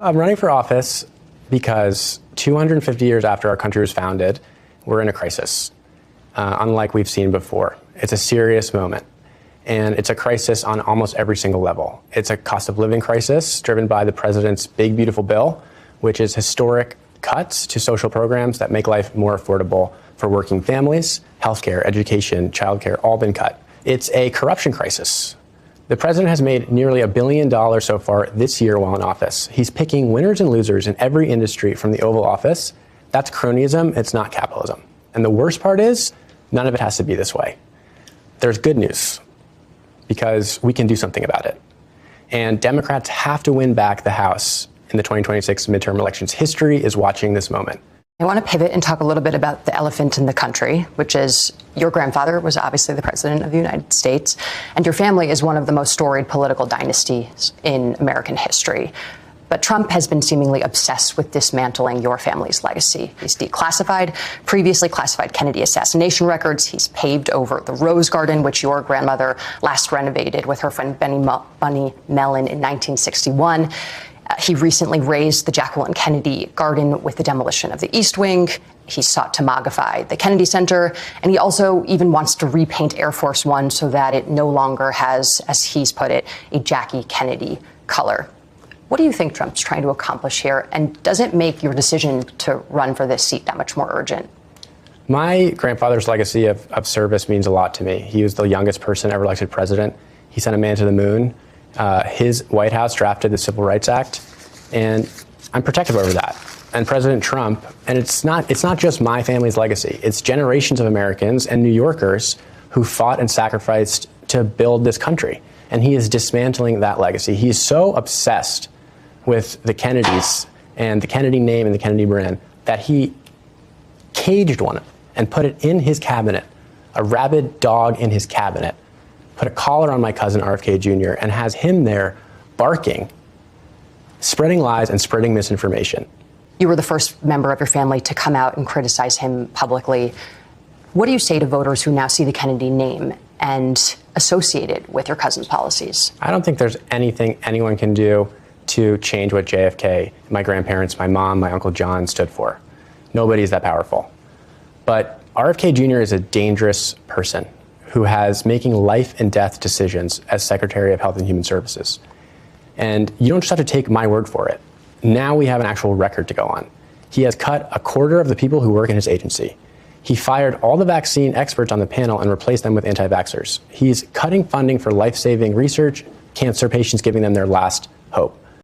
I'm running for office because 250 years after our country was founded, we're in a crisis, unlike we've seen before. It's a serious moment, and it's a crisis on almost every single level. It's a cost of living crisis driven by the president's big, beautiful bill, which is historic cuts to social programs that make life more affordable for working families. Healthcare, education, childcare, all been cut. It's a corruption crisis. The president has made nearly $1 billion so far this year while in office. He's picking winners and losers in every industry from the Oval Office. That's cronyism, it's not capitalism. And the worst part is, none of it has to be this way. There's good news, because we can do something about it. And Democrats have to win back the House in the 2026 midterm elections. History is watching this moment. I want to pivot and talk a little bit about the elephant in the country, which is your grandfather was obviously the president of the United States, and your family is one of the most storied political dynasties in American history. But Trump has been seemingly obsessed with dismantling your family's legacy. He's declassified previously classified Kennedy assassination records. He's paved over the Rose Garden, which your grandmother last renovated with her friend Bunny Mellon in 1961. He recently razed the Jacqueline Kennedy Garden with the demolition of the East Wing. He sought to mogify the Kennedy Center, and he also even wants to repaint Air Force One so that it no longer has, as he's put it, a Jackie Kennedy color. What do you think Trump's trying to accomplish here, and does it make your decision to run for this seat that much more urgent? My grandfather's legacy of service means a lot to me. He was the youngest person ever elected president. He sent a man to the moon. His White House drafted the Civil Rights Act, and I'm protective over that. And President Trump, and it's not just my family's legacy, it's generations of Americans and New Yorkers who fought and sacrificed to build this country. And he is dismantling that legacy. He's so obsessed with the Kennedys and the Kennedy name and the Kennedy brand that he caged one and put it in his cabinet, a rabid dog in his cabinet, put a collar on my cousin RFK Jr. and has him there barking, spreading lies and spreading misinformation. You were the first member of your family to come out and criticize him publicly. What do you say to voters who now see the Kennedy name and associate it with your cousin's policies? I don't think there's anything anyone can do to change what JFK, my grandparents, my mom, my Uncle John stood for. Nobody's that powerful. But RFK Jr. is a dangerous person who has making life and death decisions as Secretary of Health and Human Services. And you don't just have to take my word for it. Now we have an actual record to go on. He has cut a quarter of the people who work in his agency. He fired all the vaccine experts on the panel and replaced them with anti-vaxxers. He's cutting funding for life-saving research, cancer patients, giving them their last hope.